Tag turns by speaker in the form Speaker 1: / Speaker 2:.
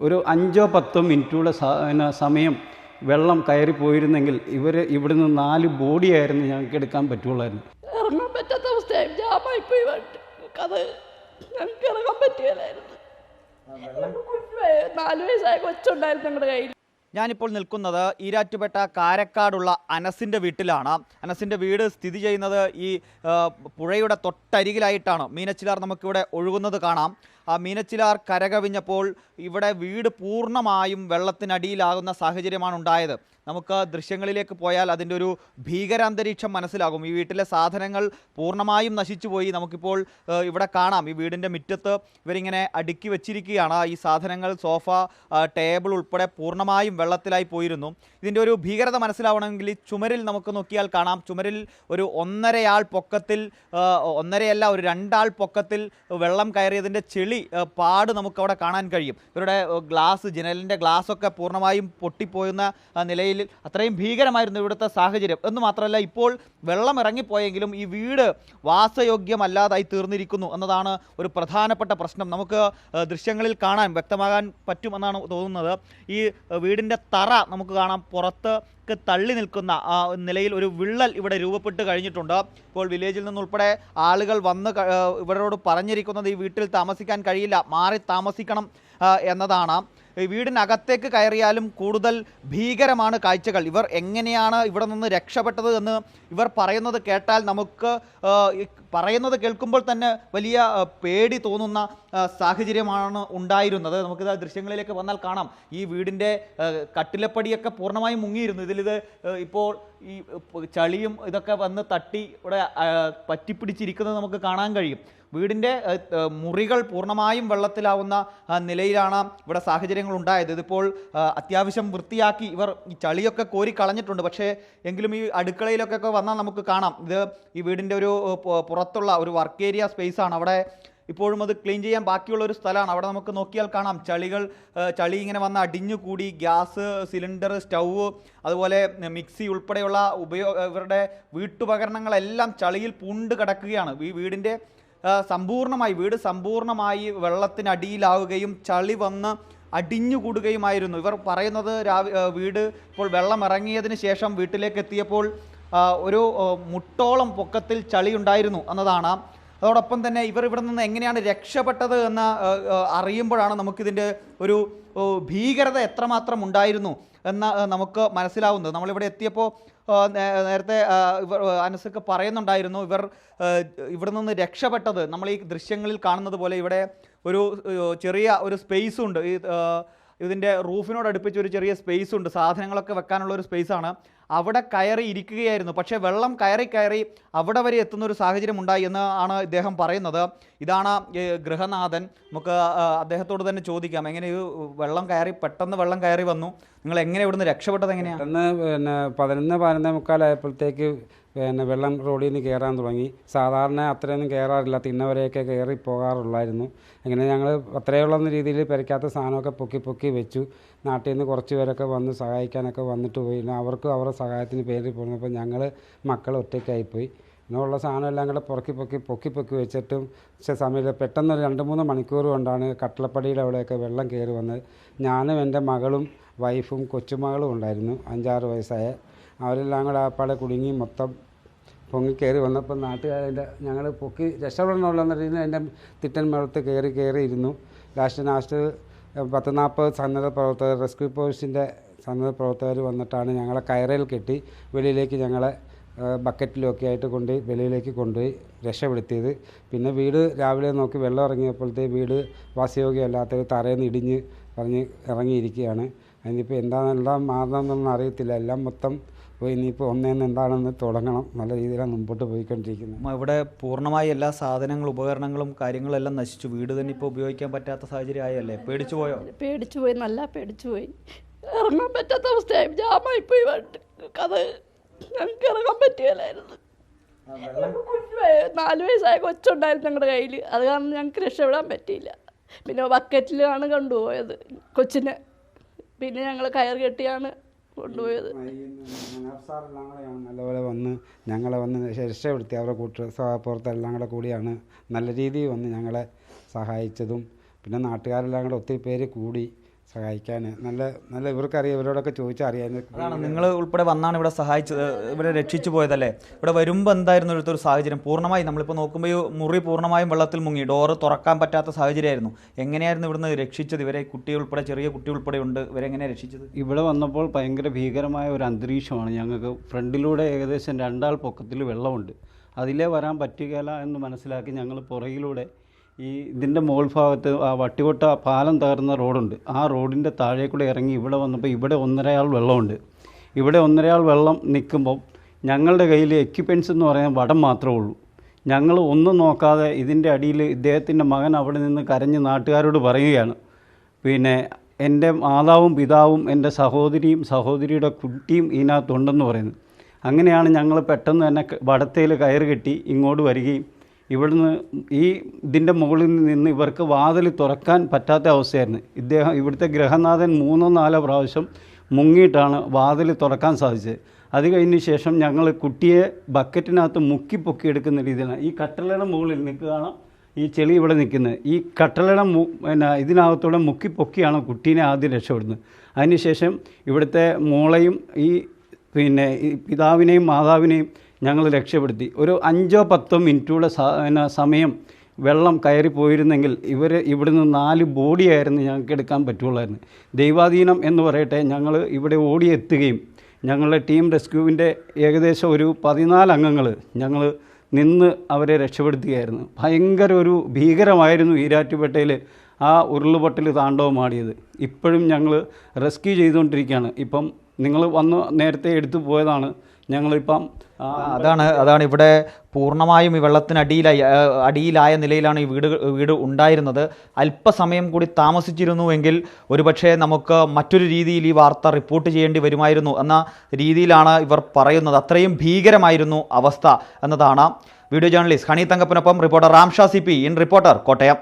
Speaker 1: ഒരു 5-10 മിനിറ്റൂടെ സമയം വെള്ളം കയറി പോയിരുന്നെങ്കിൽ ഇവിടുന്ന് 4 ബോഡിയായിരുന്നു ഞങ്ങൾക്ക് എടുക്കാൻ പറ്റുള്ളായിരുന്നു.
Speaker 2: ഇറങ്ങാൻ പറ്റാത്ത അവസ്ഥയായി, ജാമായിപ്പോയി. അത് ഞങ്ങൾക്ക് ഇറങ്ങാൻ പറ്റുകയില്ലായിരുന്നു. 4 വയസ്സായ കൊച്ചുണ്ടായിരുന്നു ഞങ്ങളുടെ കയ്യിൽ.
Speaker 3: ഞാനിപ്പോൾ നിൽക്കുന്നത് ഈരാറ്റുപേട്ട കാരക്കാടുള്ള അനസിൻ്റെ വീട്ടിലാണ്. അനസിൻ്റെ വീട് സ്ഥിതി ചെയ്യുന്നത് ഈ പുഴയുടെ തൊട്ടരികിലായിട്ടാണ്. മീനച്ചിലാർ നമുക്കിവിടെ ഒഴുകുന്നത് കാണാം. ആ മീനച്ചിലാർ കരകവിഞ്ഞപ്പോൾ ഇവിടെ വീട് പൂർണ്ണമായും വെള്ളത്തിനടിയിലാകുന്ന സാഹചര്യമാണ് ഉണ്ടായത്. നമുക്ക് ദൃശ്യങ്ങളിലേക്ക് പോയാൽ അതിൻ്റെ ഒരു ഭീകരാന്തരീക്ഷം മനസ്സിലാകും. ഈ വീട്ടിലെ സാധനങ്ങൾ പൂർണ്ണമായും നശിച്ചുപോയി. നമുക്കിപ്പോൾ ഇവിടെ കാണാം, ഈ വീടിൻ്റെ മുറ്റത്ത് ഇവരിങ്ങനെ അടുക്കി വെച്ചിരിക്കുകയാണ്. ഈ സാധനങ്ങൾ, സോഫ, ടേബിൾ ഉൾപ്പെടെ പൂർണ്ണമായും വെള്ളത്തിലായി പോയിരുന്നു. ഇതിൻ്റെ ഒരു ഭീകരത മനസ്സിലാവണമെങ്കിൽ ഈ ചുമരിൽ നമുക്ക് നോക്കിയാൽ കാണാം. ചുമരിൽ ഒരു 1.5 ആൾ പൊക്കത്തിൽ, 1.5 ഒരു 2 ആൾ പൊക്കത്തിൽ വെള്ളം കയറിയതിൻ്റെ ചെളി പാട് നമുക്കവിടെ കാണാൻ കഴിയും. ഇവരുടെ ഗ്ലാസ്, ജനലിൻ്റെ ഗ്ലാസ്സൊക്കെ പൂർണ്ണമായും പൊട്ടിപ്പോയുന്ന നിലയിൽ അത്രയും ഭീകരമായിരുന്നു ഇവിടുത്തെ സാഹചര്യം. എന്ന് മാത്രമല്ല, ഇപ്പോൾ വെള്ളം ഇറങ്ങിപ്പോയെങ്കിലും ഈ വീട് വാസയോഗ്യമല്ലാതായി തീർന്നിരിക്കുന്നു എന്നതാണ് ഒരു പ്രധാനപ്പെട്ട പ്രശ്നം. നമുക്ക് ദൃശ്യങ്ങളിൽ കാണാൻ വ്യക്തമാകാൻ പറ്റുമെന്നാണ് തോന്നുന്നത്. ഈ വീടിൻ്റെ തറ നമുക്ക് കാണാം, പുറത്ത് തള്ളി നിൽക്കുന്ന നിലയിൽ ഒരു വിള്ളൽ ഇവിടെ രൂപപ്പെട്ട് കഴിഞ്ഞിട്ടുണ്ട്. ഇപ്പോൾ വില്ലേജിൽ നിന്നുൾപ്പെടെ ആളുകൾ വന്ന് ഇവരോട് പറഞ്ഞിരിക്കുന്നത് ഈ വീട്ടിൽ താമസിക്കാൻ കഴിയില്ല, മാറി താമസിക്കണം എന്നതാണ്. വീടിനകത്തേക്ക് കയറിയാലും കൂടുതൽ ഭീകരമാണ് കാഴ്ചകൾ. ഇവർ എങ്ങനെയാണ് ഇവിടെ നിന്ന് രക്ഷപ്പെട്ടത് എന്ന് ഇവർ പറയുന്നത് കേട്ടാൽ നമുക്ക് പറയുന്നത് കേൾക്കുമ്പോൾ തന്നെ വലിയ പേടി തോന്നുന്ന സാഹചര്യമാണ് ഉണ്ടായിരുന്നത്. നമുക്കിത് ദൃശ്യങ്ങളിലേക്ക് വന്നാൽ കാണാം, ഈ വീടിൻ്റെ കട്ടിലപ്പടിയൊക്കെ പൂർണ്ണമായും മുങ്ങിയിരുന്നു. ഇതിലിത് ഇപ്പോൾ ഈ ചളിയും ഇതൊക്കെ വന്ന് തട്ടി ഇവിടെ പറ്റിപ്പിടിച്ചിരിക്കുന്നത് നമുക്ക് കാണാൻ കഴിയും. വീടിൻ്റെ മുറികൾ പൂർണ്ണമായും വെള്ളത്തിലാവുന്ന നിലയിലാണ് ഇവിടെ സാഹചര്യങ്ങൾ ഉണ്ടായത്. ഇതിപ്പോൾ അത്യാവശ്യം വൃത്തിയാക്കി ഇവർ ഈ ചളിയൊക്കെ കോരി കളഞ്ഞിട്ടുണ്ട്. പക്ഷേ എങ്കിലും ഈ അടുക്കളയിലൊക്കെ വന്നാൽ നമുക്ക് കാണാം, ഇത് ഈ വീടിൻ്റെ ഒരു പുറത്തുള്ള ഒരു വർക്ക് ഏരിയ സ്പേസാണ്. അവിടെ ഇപ്പോഴും അത് ക്ലീൻ ചെയ്യാൻ ബാക്കിയുള്ള ഒരു സ്ഥലമാണ്. അവിടെ നമുക്ക് നോക്കിയാൽ കാണാം, ചളി ഇങ്ങനെ വന്ന് അടിഞ്ഞു കൂടി. ഗ്യാസ് സിലിണ്ടർ, സ്റ്റൗവ്, അതുപോലെ മിക്സി ഉൾപ്പെടെയുള്ള ഇവരുടെ വീട്ടുപകരണങ്ങളെല്ലാം ചളിയിൽ പൂണ്ട് കിടക്കുകയാണ്. ഈ വീട് സമ്പൂർണ്ണമായി വെള്ളത്തിനടിയിലാവുകയും ചളി വന്ന് അടിഞ്ഞുകൂടുകയുമായിരുന്നു. ഇവർ പറയുന്നത് വീട് ഇപ്പോൾ വെള്ളം ഇറങ്ങിയതിന് ശേഷം വീട്ടിലേക്ക് എത്തിയപ്പോൾ ഒരു മുട്ടോളം പൊക്കത്തിൽ ചളി ഉണ്ടായിരുന്നു എന്നതാണ്. അതോടൊപ്പം തന്നെ ഇവർ ഇവിടെ നിന്ന് എങ്ങനെയാണ് രക്ഷപ്പെട്ടത് എന്ന് അറിയുമ്പോഴാണ് നമുക്കിതിൻ്റെ ഒരു ഭീകരത എത്രമാത്രം ഉണ്ടായിരുന്നു എന്ന് നമുക്ക് മനസ്സിലാവുന്നത്. നമ്മളിവിടെ എത്തിയപ്പോൾ നേരത്തെ അനസൊക്കെ പറയുന്നുണ്ടായിരുന്നു, ഇവിടെ നിന്ന് രക്ഷപ്പെട്ടത് നമ്മൾ ഈ ദൃശ്യങ്ങളിൽ കാണുന്നത് പോലെ ഇവിടെ ഒരു ചെറിയ ഒരു സ്പേസ് ഉണ്ട്. ഇതിൻ്റെ റൂഫിനോട് അടുപ്പിച്ച് ഒരു ചെറിയ സ്പേസ് ഉണ്ട്, സാധനങ്ങളൊക്കെ വെക്കാനുള്ള ഒരു സ്പേസാണ്. അവിടെ കയറി ഇരിക്കുകയായിരുന്നു. പക്ഷേ വെള്ളം കയറി അവിടെ വരെ എത്തുന്ന ഒരു സാഹചര്യം ഉണ്ടായി എന്നാണ് ഇദ്ദേഹം പറയുന്നത്. ഇതാണ് ഗൃഹനാഥൻ. നമുക്ക് അദ്ദേഹത്തോട് തന്നെ ചോദിക്കാം, എങ്ങനെ ഈ പെട്ടെന്ന് വെള്ളം കയറി വന്നു, നിങ്ങൾ എങ്ങനെ ഇവിടുന്ന് രക്ഷപ്പെട്ടത് എങ്ങനെയാണ്?
Speaker 4: പെട്ടെന്ന് 11-11:45 ആയപ്പോഴത്തേക്ക് വെള്ളം റോഡിൽ നിന്ന് കയറാൻ തുടങ്ങി. സാധാരണ അത്രയൊന്നും കയറാറില്ല, തിന്നവരെയൊക്കെ കയറി പോകാറുള്ളായിരുന്നു. അങ്ങനെ ഞങ്ങൾ അത്രയുള്ള രീതിയിൽ പെരയ്ക്കാത്ത സാധനമൊക്കെ പൊക്കി വെച്ചു. നാട്ടിൽ നിന്ന് കുറച്ച് പേരൊക്കെ വന്ന് സഹായിക്കാനൊക്കെ വന്നിട്ട് പോയി. അവർക്ക് അവരുടെ സഹായത്തിന് പേരിൽ പോകുന്നപ്പോൾ ഞങ്ങൾ മക്കൾ ഒറ്റയ്ക്കായിപ്പോയി. ഇങ്ങനെയുള്ള സാധനം എല്ലാം കൂടെ പൊക്കി വെച്ചിട്ടും സമയത്ത് പെട്ടെന്ന് 2-3 മണിക്കൂർ കൊണ്ടാണ് കട്ടിലപ്പടിയുടെ അവിടെയൊക്കെ വെള്ളം കയറി വന്നത്. ഞാനും എൻ്റെ മകളും വൈഫും കൊച്ചുമകളും ഉണ്ടായിരുന്നു, 5-6 വയസ്സായ. അവരെല്ലാം കൂടെ ആപ്പാടെ കുടുങ്ങി മൊത്തം പൊങ്ങിക്കയറി വന്നപ്പോൾ നാട്ടുകാരുടെ ഞങ്ങൾ പൊക്കി രക്ഷപ്പെടണമുള്ള രീതിയിൽ എൻ്റെ തിട്ടൻ മേളത്ത് കയറി ഇരുന്നു. ലാസ്റ്റ് 10-40 സന്നദ്ധ പ്രവർത്തകർ, റെസ്ക്യൂ ഫോഴ്സിൻ്റെ സന്നദ്ധ പ്രവർത്തകർ വന്നിട്ടാണ് ഞങ്ങളെ കയറയിൽ കെട്ടി വെളിയിലേക്ക് ഞങ്ങളെ ബക്കറ്റിലൊക്കെ ആയിട്ട് വെളിയിലേക്ക് കൊണ്ടുപോയി രക്ഷപ്പെടുത്തിയത്. പിന്നെ വീട് രാവിലെ നോക്കി വെള്ളം ഇറങ്ങിയപ്പോഴത്തെ വീട് വാസയോഗ്യമല്ലാത്ത തറയിൽ നിന്ന് ഇടിഞ്ഞ് ഇറങ്ങിയിരിക്കുകയാണ്. അതിനിപ്പോൾ എന്താണെല്ലാം മാറണമെന്നൊന്നും അറിയത്തില്ല. എല്ലാം മൊത്തം പോയി. ഇനിയിപ്പോൾ എന്താണെന്ന് തുടങ്ങണം. നല്ല രീതിയിലാണ് മുമ്പോട്ട് പോയിക്കൊണ്ടിരിക്കുന്നത്.
Speaker 3: ഇവിടെ പൂർണ്ണമായി എല്ലാ സാധനങ്ങളും, ഉപകരണങ്ങളും കാര്യങ്ങളും എല്ലാം നശിച്ചു. വീട് തന്നെ ഇപ്പോൾ ഉപയോഗിക്കാൻ പറ്റാത്ത സാഹചര്യം ആയല്ലേ?
Speaker 2: പേടിച്ചുപോയി, നല്ല പേടിച്ചുപോയി. ഇറങ്ങാൻ പറ്റാത്ത അവസ്ഥയായി, ജാമായിപ്പോയി. അത് ഞങ്ങൾക്ക് ഇറങ്ങാൻ പറ്റുകയില്ലായിരുന്നു. 4 വയസ്സായ കൊച്ചുണ്ടായിരുന്നു ഞങ്ങളുടെ കയ്യിൽ. അത് കാരണം ഞങ്ങൾക്ക് രക്ഷപ്പെടാൻ പറ്റിയില്ല. പിന്നെ ബക്കറ്റിലാണ് കൊണ്ടുപോയത് കൊച്ചിനെ. പിന്നെ ഞങ്ങൾ കയർ കെട്ടിയാണ് കൊണ്ടുപോയത്.
Speaker 4: നല്ലപോലെ ഞങ്ങളെ വന്ന് രക്ഷപ്പെടുത്തി. അവരുടെ പുറത്തെല്ലാം കൂടെ കൂടിയാണ് നല്ല രീതിയിൽ വന്ന് ഞങ്ങളെ സഹായിച്ചതും. പിന്നെ നാട്ടുകാരെല്ലാം കൂടെ ഒത്തിരി പേര് കൂടി സഹായിക്കാൻ. നല്ല ഇവർക്കറിയാം, ഇവരോടൊക്കെ ചോദിച്ചാൽ അറിയാൻ.
Speaker 3: അതാണ് നിങ്ങൾ ഉൾപ്പെടെ വന്നാണ് ഇവിടെ സഹായിച്ചത്, ഇവിടെ രക്ഷിച്ചു പോയതല്ലേ? ഇവിടെ വരുമ്പോൾ എന്തായിരുന്നു ഇവിടുത്തെ ഒരു സാഹചര്യം? പൂർണ്ണമായി നമ്മളിപ്പോൾ നോക്കുമ്പോൾ ഈ മുറി പൂർണ്ണമായും വെള്ളത്തിൽ മുങ്ങി, ഡോറ് തുറക്കാൻ പറ്റാത്ത സാഹചര്യമായിരുന്നു. എങ്ങനെയായിരുന്നു ഇവിടുന്ന് രക്ഷിച്ചത്? ഇവരെ കുട്ടി ഉൾപ്പെടെ, ചെറിയ കുട്ടി ഉൾപ്പെടെ ഉണ്ട്, ഇവരെങ്ങനെയാണ് രക്ഷിച്ചത്?
Speaker 1: ഇവിടെ വന്നപ്പോൾ ഭയങ്കര ഭീകരമായ ഒരു അന്തരീക്ഷമാണ്. ഞങ്ങൾക്ക് ഫ്രണ്ടിലൂടെ ഏകദേശം 2 ആൾ പൊക്കത്തിൽ വെള്ളമുണ്ട്. അതിലേ വരാൻ പറ്റുകയില്ല എന്ന് മനസ്സിലാക്കി ഞങ്ങൾ പുറകിലൂടെ ഇതിൻ്റെ മുകൾ ഭാഗത്ത് ആ വട്ടികൊട്ട പാലം തകർന്ന റോഡുണ്ട്, ആ റോഡിൻ്റെ താഴെ കൂടെ ഇറങ്ങി ഇവിടെ വന്നപ്പോൾ ഇവിടെ 1.5 ആൾ വെള്ളമുണ്ട്. ഇവിടെ 1.5 ആൾ വെള്ളം നിൽക്കുമ്പോൾ ഞങ്ങളുടെ കയ്യിൽ എക്യുപ്മെൻറ്റ്സ് എന്ന് പറയാൻ വടം മാത്രമേ ഉള്ളൂ. ഞങ്ങൾ ഒന്നും നോക്കാതെ ഇതിൻ്റെ അടിയിൽ ഇദ്ദേഹത്തിൻ്റെ മകൻ അവിടെ നിന്ന് കരഞ്ഞ് നാട്ടുകാരോട് പറയുകയാണ്, പിന്നെ എൻ്റെ മാതാവും പിതാവും എൻ്റെ സഹോദരിയും സഹോദരിയുടെ കുട്ടിയും ഇതിനകത്തുണ്ടെന്ന് പറയുന്നത്. അങ്ങനെയാണ് ഞങ്ങൾ പെട്ടെന്ന് തന്നെ വടത്തേൽ കയറ് കെട്ടി ഇങ്ങോട്ട് വരികയും ഇവിടുന്ന് ഇതിൻ്റെ മുകളിൽ നിന്ന് ഇവർക്ക് വാതിൽ തുറക്കാൻ പറ്റാത്ത അവസ്ഥയായിരുന്നു. ഇവിടുത്തെ ഗൃഹനാഥൻ 3-4 പ്രാവശ്യം മുങ്ങിയിട്ടാണ് വാതിൽ തുറക്കാൻ സാധിച്ചത്. അത് കഴിഞ്ഞ ശേഷം ഞങ്ങൾ കുട്ടിയെ ബക്കറ്റിനകത്ത് മുക്കി പൊക്കിയെടുക്കുന്ന രീതിയിലാണ്. ഈ കട്ടളയുടെ മുകളിൽ നിൽക്കുകയാണ് ഈ ചെളി ഇവിടെ നിൽക്കുന്നത്. ഈ കട്ടളയുടെ ഇതിനകത്തൂടെ മുക്കി പൊക്കിയാണ് കുട്ടീനെ ആദ്യം രക്ഷപ്പെടുന്നത്. അതിനുശേഷം ഇവിടുത്തെ മോളെയും ഈ പിതാവിനെയും മാതാവിനെയും ഞങ്ങൾ രക്ഷപ്പെടുത്തി. ഒരു 5-10 മിനിറ്റൂടെ സമയം വെള്ളം കയറി പോയിരുന്നെങ്കിൽ ഇവിടുന്ന് 4 ബോഡിയായിരുന്നു ഞങ്ങൾക്ക് എടുക്കാൻ പറ്റുള്ളായിരുന്നു. ദൈവാധീനം എന്ന് പറയട്ടെ, ഞങ്ങൾ ഇവിടെ ഓടിയെത്തുകയും ഞങ്ങളുടെ ടീം റെസ്ക്യൂവിൻ്റെ ഏകദേശം ഒരു 14 അംഗങ്ങൾ ഞങ്ങൾ നിന്ന് അവരെ രക്ഷപ്പെടുത്തുകയായിരുന്നു. ഭയങ്കര ഒരു ഭീകരമായിരുന്നു ഈരാറ്റുപേട്ടയിൽ ആ ഉരുളുപൊട്ടൽ താണ്ഡവമാടിയത്. ഇപ്പോഴും ഞങ്ങൾ റെസ്ക്യൂ ചെയ്തുകൊണ്ടിരിക്കുകയാണ്. ഇപ്പം നിങ്ങൾ വന്ന് നേരത്തെ എടുത്തു പോയതാണ്. ഞങ്ങളിപ്പം
Speaker 3: അതാണ് ഇവിടെ പൂർണ്ണമായും ഈ അടിയിലായ നിലയിലാണ് ഈ വീട് ഉണ്ടായിരുന്നത്. അല്പസമയം കൂടി താമസിച്ചിരുന്നുവെങ്കിൽ ഒരുപക്ഷെ നമുക്ക് മറ്റൊരു രീതിയിൽ ഈ വാർത്ത റിപ്പോർട്ട് ചെയ്യേണ്ടി വരുമായിരുന്നു എന്ന രീതിയിലാണ് ഇവർ പറയുന്നത്. അത്രയും ഭീകരമായിരുന്നു അവസ്ഥ എന്നതാണ്. വീഡിയോ ജേർണലിസ്റ്റ് ഹണി തങ്കപ്പനൊപ്പം reporter Ramsha CP in Reporter, Kottayam.